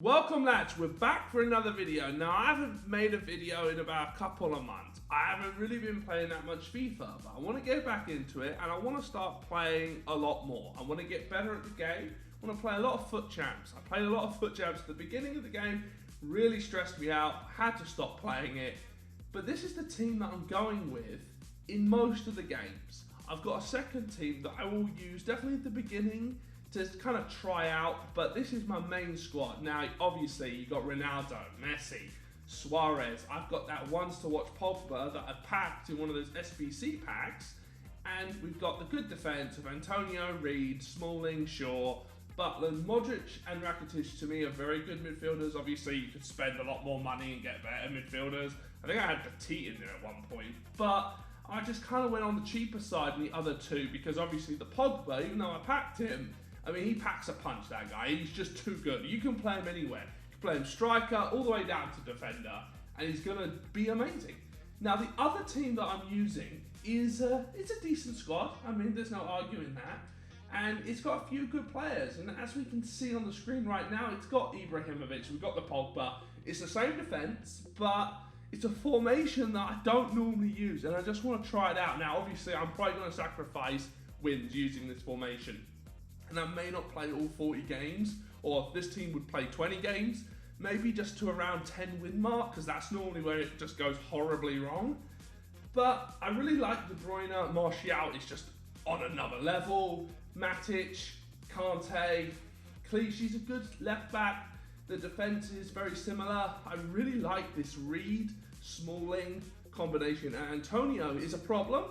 Welcome lads, we're back for another video. Now I haven't made a video in about a couple of months. I haven't really been playing that much FIFA, but I want to get back into it and I want to start playing a lot more. I want to get better at the game. I want to play a lot of foot champs. I played a lot of foot champs at the beginning of the game, really stressed me out, had to stop playing it. But this is the team that I'm going with in most of the games. I've got a second team that I will use definitely at the beginning to kind of try out, but this is my main squad. Now, obviously, you've got Ronaldo, Messi, Suarez. I've got that once to watch Pogba that I packed in one of those SBC packs, and we've got the good defense of Antonio, Reed, Smalling, Shaw, Butland, Modric, and Rakitic. To me, are very good midfielders. Obviously, you could spend a lot more money and get better midfielders. I think I had Petit in there at one point, but I just kind of went on the cheaper side in the other two because obviously the Pogba, even though I packed him, I mean, he packs a punch, that guy. He's just too good. You can play him anywhere. You can play him striker all the way down to defender, and he's going to be amazing. Now, the other team that I'm using is it's a decent squad. I mean, there's no arguing that. And it's got a few good players. And as we can see on the screen right now, it's got Ibrahimovic. We've got the Pogba. It's the same defence, but it's a formation that I don't normally use, and I just want to try it out. Now, obviously, I'm probably going to sacrifice wins using this formation. And I may not play all 40 games, or if this team would play 20 games, maybe just to around 10 win mark, because that's normally where it just goes horribly wrong. But I really like De Bruyne. Martial is just on another level. Matic, Kante, Clichy's a good left back. The defence is very similar. I really like this Reed, Smalling combination. And Antonio is a problem,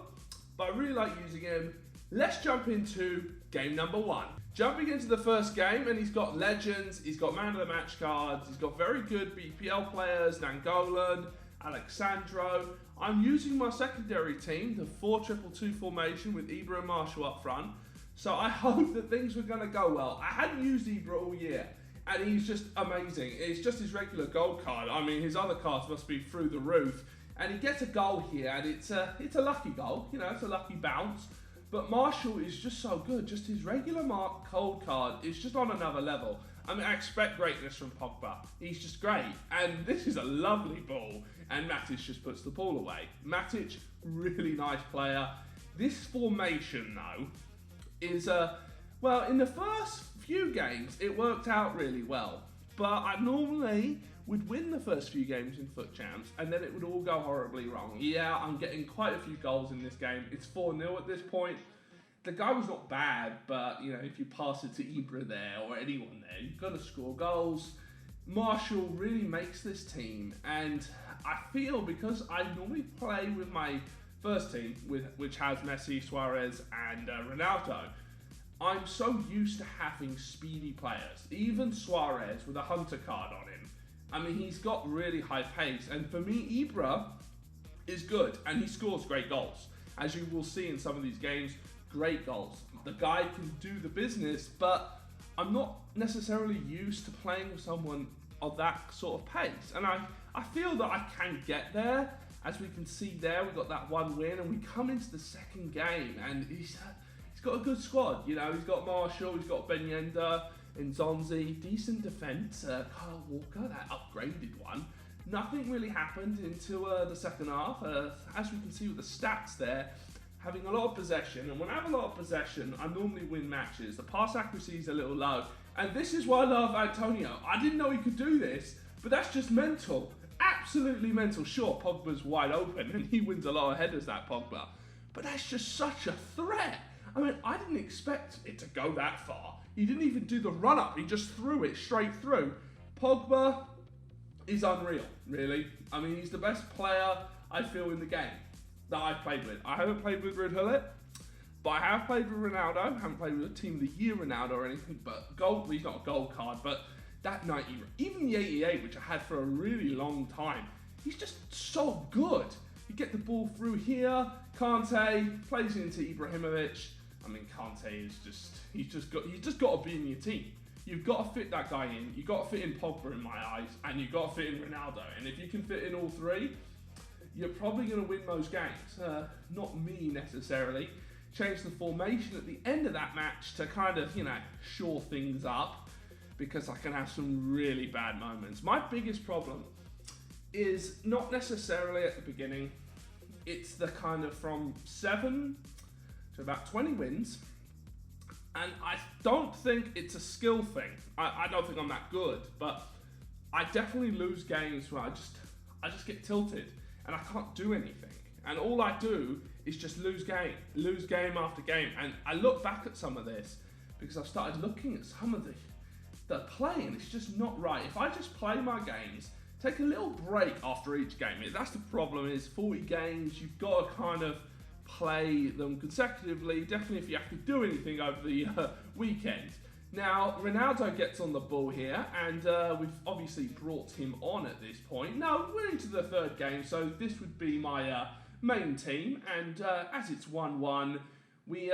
but I really like using him. Let's jump into game number one. Jumping into the first game, and he's got legends, he's got man of the match cards, he's got very good BPL players, Nangolan, Alexandro. I'm using my secondary team, the 4-2-2 formation with Ibra and Marshall up front. So I hope that things were going to go well. I hadn't used Ibra all year, and he's just amazing. It's just his regular gold card. I mean, his other cards must be through the roof. And he gets a goal here, and it's a lucky goal. You know, it's a lucky bounce. But Marshall is just so good. Just his regular cold card is just on another level. I mean, I expect greatness from Pogba. He's just great. And this is a lovely ball. And Matic just puts the ball away. Matic, really nice player. This formation, though, is, well, in the first few games, it worked out really well. But I normally would win the first few games in Foot Champs, and then it would all go horribly wrong. Yeah, I'm getting quite a few goals in this game. It's 4-0 at this point. The guy was not bad, but, you know, if you pass it to Ibra there or anyone there, you've got to score goals. Marshall really makes this team, and I feel because I normally play with my first team, which has Messi, Suarez, and Ronaldo, I'm so used to having speedy players. Even Suarez with a hunter card on him. I mean, he's got really high pace, and for me, Ibra is good, and he scores great goals. As you will see in some of these games, great goals. The guy can do the business, but I'm not necessarily used to playing with someone of that sort of pace, and I feel that I can get there. As we can see there, we got that one win, and we come into the second game, and he's got a good squad. You know, he's got Marshall, he's got Ben Yenda, Nzonzi, decent defence, Kyle Walker, that upgraded one. Nothing really happened into the second half. As we can see with the stats there, having a lot of possession, and when I have a lot of possession, I normally win matches. The pass accuracy is a little low, and this is why I love Antonio. I didn't know he could do this, but that's just mental. Absolutely mental. Sure, Pogba's wide open, and he wins a lot of headers, that Pogba, but that's just such a threat. I mean, I didn't expect it to go that far. He didn't even do the run-up. He just threw it straight through. Pogba is unreal, really. I mean, he's the best player, I feel, in the game that I've played with. I haven't played with Red Hullet, but I have played with Ronaldo. I haven't played with a Team of the Year Ronaldo or anything, but gold, he's not a gold card, but that 90, even the 88, which I had for a really long time, he's just so good. You get the ball through here, Kante plays into Ibrahimovic. I mean, Kante is he's just got to be in your team. You've got to fit that guy in. You've got to fit in Pogba in my eyes, and you've got to fit in Ronaldo. And if you can fit in all three, you're probably going to win most games. Not me necessarily. Change the formation at the end of that match to kind of, you know, shore things up. because I can have some really bad moments. My biggest problem is not necessarily at the beginning. It's the kind of from 7 to about 20 wins. And I don't think it's a skill thing. I don't think I'm that good, but I definitely lose games where I just get tilted and I can't do anything. And all I do is just lose game after game. And I look back at some of this because I've started looking at some of the play, and it's just not right. If I just play my games, take a little break after each game. That's the problem, is 40 games, you've got to kind of play them consecutively, definitely if you have to do anything over the weekend. Now, Ronaldo gets on the ball here, and we've obviously brought him on at this point. Now, we're into the third game, so this would be my main team, and as it's 1-1, we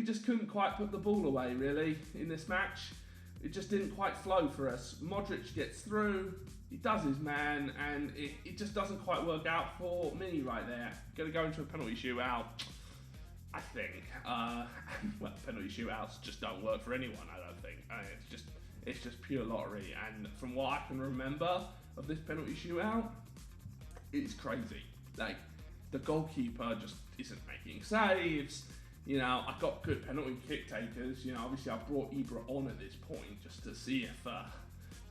just couldn't quite put the ball away, really, in this match. It just didn't quite flow for us. Modric gets through, he does his man, and it just doesn't quite work out for me right there. Gonna go into a penalty shootout, I think. Well, penalty shootouts just don't work for anyone, I don't think. It's just pure lottery, and from what I can remember of this penalty shootout, it's crazy. Like, the goalkeeper just isn't making saves. You know, I got good penalty kick takers. You know, obviously I brought Ibra on at this point just to see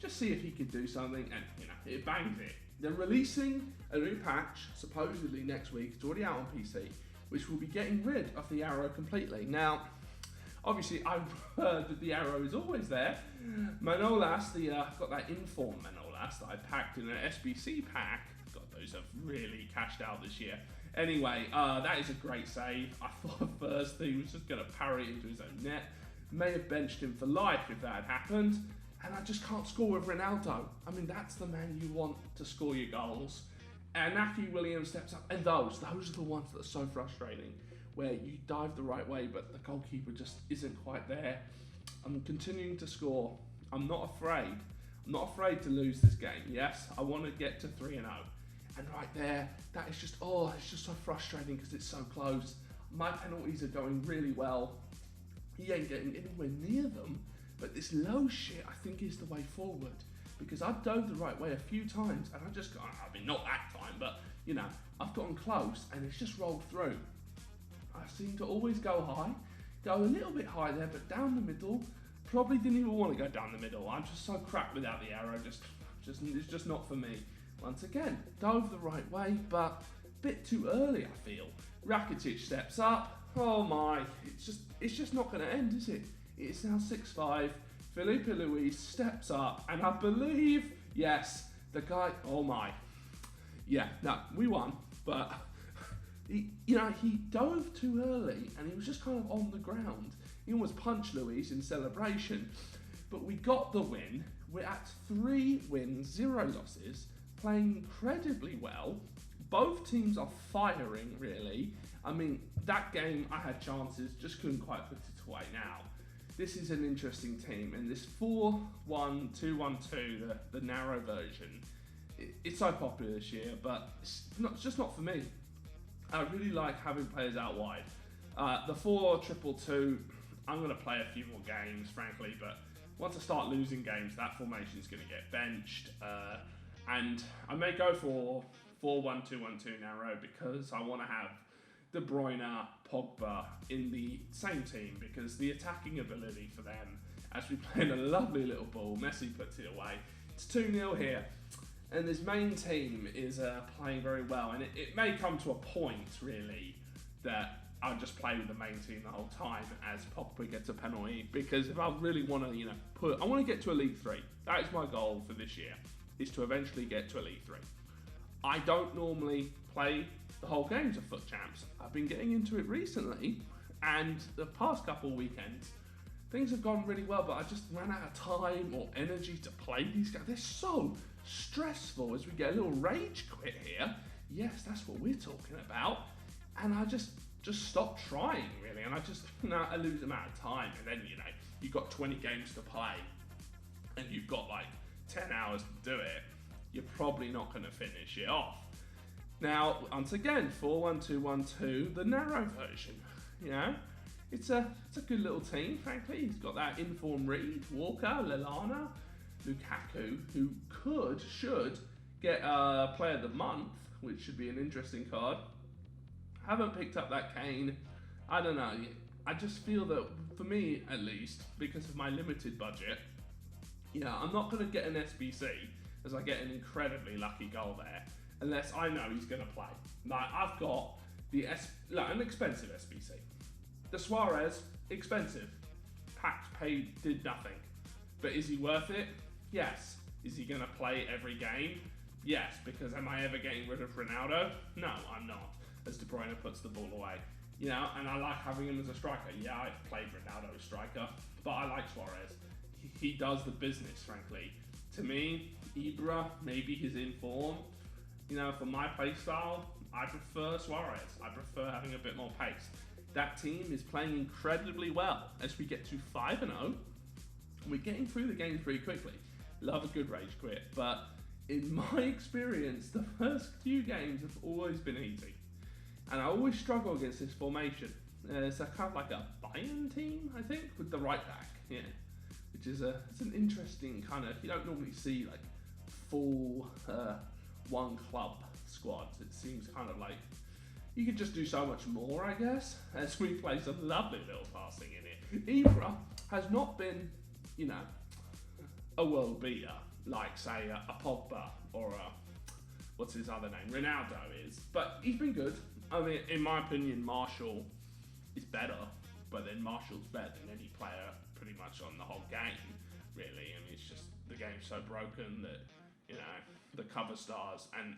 if he could do something, and you know, it banged it. They're releasing a new patch supposedly next week. It's already out on PC, which will be getting rid of the arrow completely. Now, obviously I've heard that the arrow is always there. Manolas, got that inform Manolas that I packed in an SBC pack. God, those have really cashed out this year. Anyway, that is a great save. I thought at first he was just going to parry it into his own net. May have benched him for life if that had happened. And I just can't score with Ronaldo. I mean, that's the man you want to score your goals. And Naki Williams steps up. And those are the ones that are so frustrating, where you dive the right way, but the goalkeeper just isn't quite there. I'm continuing to score. I'm not afraid. I'm not afraid to lose this game. Yes, I want to get to 3-0. And right there, that is just, it's just so frustrating because it's so close. My penalties are going really well. He ain't getting anywhere near them, but this low shit, I think, is the way forward, because I've dove the right way a few times and I mean, not that time, but you know, I've gotten close and it's just rolled through. I seem to always go high, go a little bit high there, but down the middle, probably didn't even want to go down the middle. I'm just so crap without the arrow, it's just not for me. Once again, dove the right way, but a bit too early, I feel. Rakitic steps up. Oh my, it's just not going to end, is it? It's now 6-5. Felipe Luis steps up, and I believe, yes, the guy, oh my. Yeah, no, we won, but he dove too early, and he was just kind of on the ground. He almost punched Luis in celebration, but we got the win. We're at 3 wins, 0 losses. Playing incredibly well. Both teams are firing, really. I mean, that game I had chances, just couldn't quite put it away. Now, this is an interesting team, and this 4-1-2-1-2, the narrow version, it's so popular this year, but it's just not for me. I really like having players out wide. The 4-2-2-2, I'm going to play a few more games, frankly, but once I start losing games, that formation is going to get benched. And I may go for 4-1-2-1-2 narrow because I want to have De Bruyne, Pogba in the same team, because the attacking ability for them, as we play in a lovely little ball, Messi puts it away. It's 2-0 here, and this main team is playing very well, and it may come to a point, really, that I'll just play with the main team the whole time as Pogba gets a penalty, because if I really want to, I want to get to Elite 3. That is my goal for this year, is to eventually get to Elite 3. I don't normally play the whole games of Foot Champs. I've been getting into it recently, and the past couple of weekends, things have gone really well, but I just ran out of time or energy to play these guys. They're so stressful as we get a little rage quit here. Yes, that's what we're talking about. And I just stopped trying, really, and I lose the amount of time, and then, you've got 20 games to play, and you've got like 10 hours to do it, you're probably not going to finish it off. Now, once again, 4-1-2-1-2, the narrow version, it's a good little team, frankly. He's got that informed Reed, Walker, Lallana, Lukaku, who should get Player of the Month, which should be an interesting card. Haven't picked up that Kane. I don't know. I just feel that, for me at least, because of my limited budget, I'm not going to get an SBC as I get an incredibly lucky goal there, unless I know he's going to play. Like, I've got an expensive SBC. The Suarez, expensive. Packed, paid, did nothing. But is he worth it? Yes. Is he going to play every game? Yes, because am I ever getting rid of Ronaldo? No, I'm not, as De Bruyne puts the ball away. And I like having him as a striker. Yeah, I've played Ronaldo as striker, but I like Suarez. He does the business, frankly. To me, Ibra, maybe he's in form. For my play style, I prefer Suarez. I prefer having a bit more pace. That team is playing incredibly well as we get to 5-0. We're getting through the games pretty quickly. Love a good rage quit, but in my experience, the first few games have always been easy. And I always struggle against this formation. It's kind of like a Bayern team, I think, with the right back, which is it's an interesting kind of, you don't normally see like full one club squads. It seems kind of like you could just do so much more, I guess, as we play some lovely little passing in it. Ibra has not been, a world beater, like, say, a Pogba or what's his other name, Ronaldo is. But he's been good. I mean, in my opinion, Martial is better, but then Martial's better than any player pretty much on the whole game, really. I mean, it's just, the game's so broken that, the cover stars, and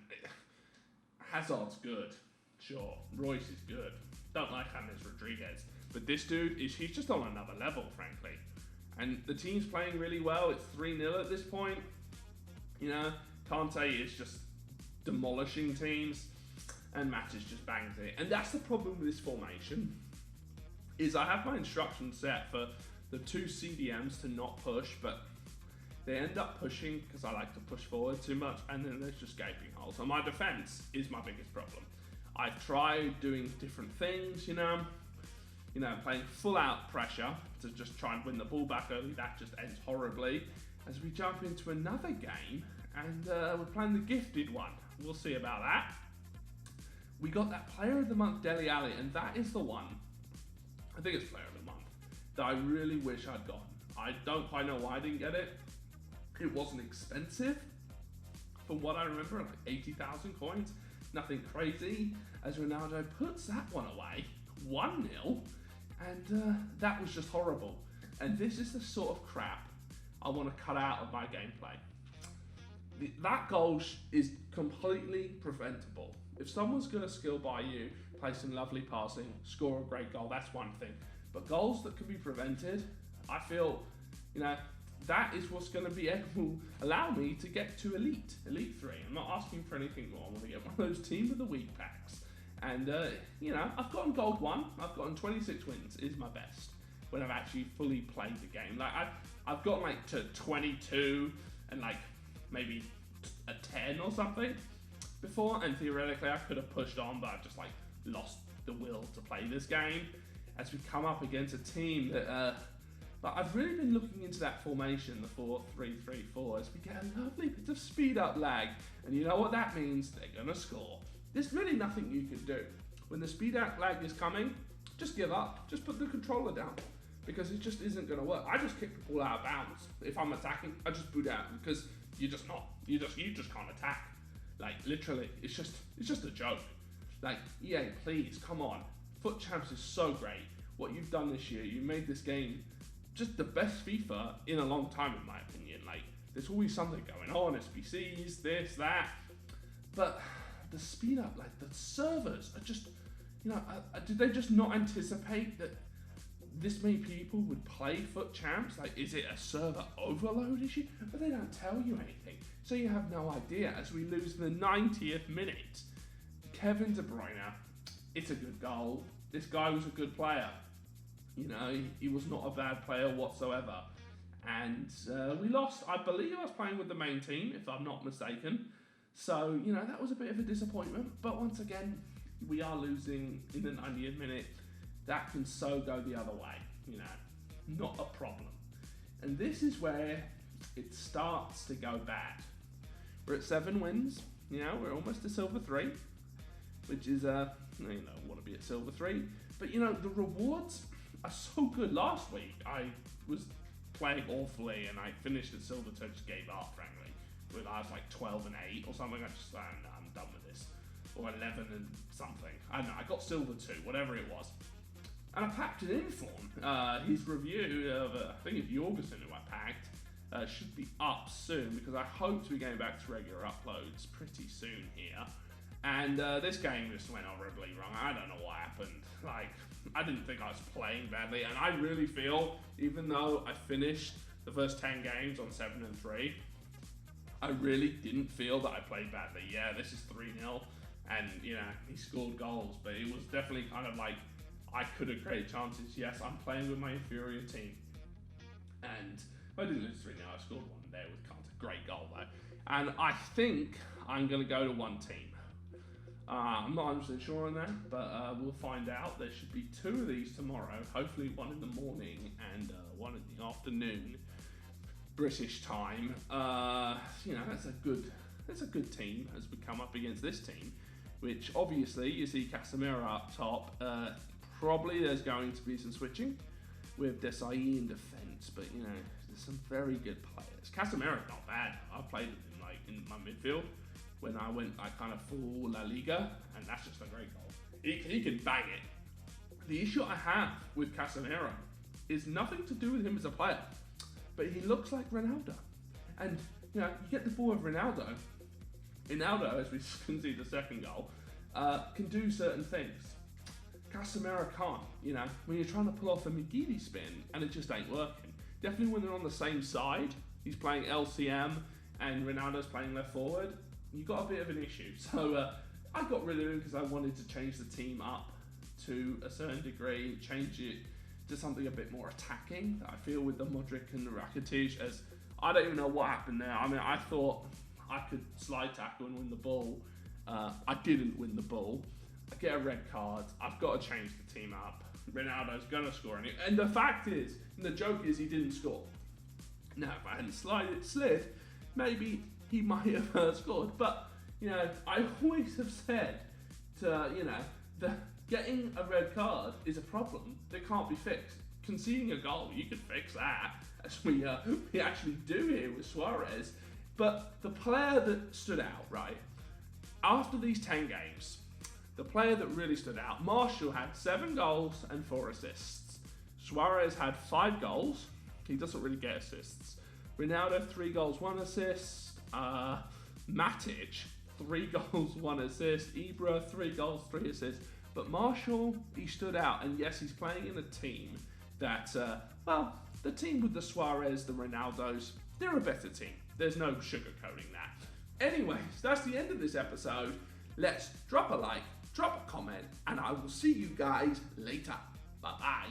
Hazard's good. Sure, Royce is good. Don't like James Rodriguez. But this dude, he's just on another level, frankly. And the team's playing really well. It's 3-0 at this point. Kante is just demolishing teams, and Mattis just bangs it. And that's the problem with this formation, is I have my instructions set for the two CDMs to not push, but they end up pushing because I like to push forward too much, and then there's just gaping holes. And my defense is my biggest problem. I've tried doing different things, playing full out pressure to just try and win the ball back early. That just ends horribly as we jump into another game, and we're playing the gifted one. We'll see about that. We got that Player of the Month, Dele Alli, and that is the one, I think it's Player of the Month, that I really wish I'd gotten. I don't quite know why I didn't get it. It wasn't expensive. From what I remember, like 80,000 coins. Nothing crazy, as Ronaldo puts that one away, 1-0, and that was just horrible. And this is the sort of crap I want to cut out of my gameplay. That goal is completely preventable. If someone's going to skill by you, play some lovely passing, score a great goal, that's one thing. But goals that can be prevented, I feel, that is what's going to be able to allow me to get to Elite 3. I'm not asking for anything more. I want to get one of those Team of the Week packs. And, I've gotten Gold 1. I've gotten 26 wins is my best when I've actually fully played the game. Like, I've gotten, like, to 22 and, like, maybe a 10 or something before. And theoretically, I could have pushed on, but I've just, like, lost the will to play this game as we come up against a team that... But I've really been looking into that formation, the 4-3-3-4, as we get a lovely bit of speed up lag. And you know what that means? They're going to score. There's really nothing you can do. When the speed up lag is coming, just give up. Just put the controller down. Because it just isn't going to work. I just kick the ball out of bounds. If I'm attacking, I just boot out. Because you're just not. You just can't attack. Like, literally, it's just a joke. Like, EA, please, come on. Foot Champs is so great. What you've done this year, you made this game just the best FIFA in a long time, in my opinion. Like, there's always something going on, SBCs, this, that. But the speed up, like, the servers are just, did they just not anticipate that this many people would play Foot Champs? Like, is it a server overload issue? But they don't tell you anything. So you have no idea as we lose in the 90th minute. Kevin De Bruyne, it's a good goal. This guy was a good player. He was not a bad player whatsoever. And we lost. I believe I was playing with the main team, if I'm not mistaken. So, that was a bit of a disappointment. But once again, we are losing in the 90th minute. that can so go the other way, you know, not a problem. And this is where it starts to go bad. We're at 7 wins, you know, we're almost to silver 3, which is, want to be at silver 3. But, you know, the rewards are so good. Last week, I was playing awfully and I finished at silver 2, just gave up, frankly. When I was like 12 and 8 or something, I just, no, I'm done with this. Or 11 and something. I don't know, I got silver 2, whatever it was. And I packed an inform. His review of, I think it's Jorgensen who I packed, should be up soon because I hope to be going back to regular uploads pretty soon here. And this game just went horribly wrong. I don't know what happened. Like, I didn't think I was playing badly, and I really feel, even though I finished the first 10 games on 7 and 3, I really didn't feel that I played badly. Yeah, this is 3-0, and you know, he scored goals, but it was definitely kind of like, I could have created chances. Yes, I'm playing with my inferior team. And I didn't lose 3-0, I scored one there with Carter. Great goal though. And I think I'm going to go to one team. I'm not 100% sure on that, but we'll find out. There should be 2 of these tomorrow, hopefully one in the morning and one in the afternoon, British time. You know, that's a good team as we come up against this team, which obviously you see Casemiro up top. Probably there's going to be some switching with Desai in defence, but you know, there's some very good players. Casemiro's not bad. I played with him like in my midfield when I went like kind of full La Liga, and that's just a great goal. He can bang it. The issue I have with Casemiro is nothing to do with him as a player, but he looks like Ronaldo. And you know, you get the ball with Ronaldo. Ronaldo, as we can see the second goal, can do certain things. Casemiro can't, you know, when you're trying to pull off a McGeady spin and it just ain't working. Definitely when they're on the same side, he's playing LCM and Ronaldo's playing left forward, you got a bit of an issue. So I got rid of him because I wanted to change the team up to a certain degree, change it to something a bit more attacking. I feel with the Modric and the Rakitic, as I don't even know what happened there. I mean, I thought I could slide tackle and win the ball. I didn't win the ball. I get a red card. I've got to change the team up. Ronaldo's gonna score, and the fact is, and the joke is, he didn't score. Now, if I hadn't slid, maybe he might have scored. But you know, I always have said, you know, getting a red card is a problem that can't be fixed. Conceding a goal, you can fix that, as we actually do here with Suarez. But the player that stood out, right, after these 10 games. The player that really stood out, Martial had 7 goals and 4 assists. Suarez had 5 goals. He doesn't really get assists. Ronaldo, 3 goals, 1 assist. Matic, 3 goals, 1 assist. Ibra, 3 goals, 3 assists. But Martial, he stood out. And yes, he's playing in a team that, the team with the Suarez, the Ronaldos, they're a better team. There's no sugarcoating that. Anyways, that's the end of this episode. Let's drop a like, drop a comment, and I will see you guys later. Bye-bye.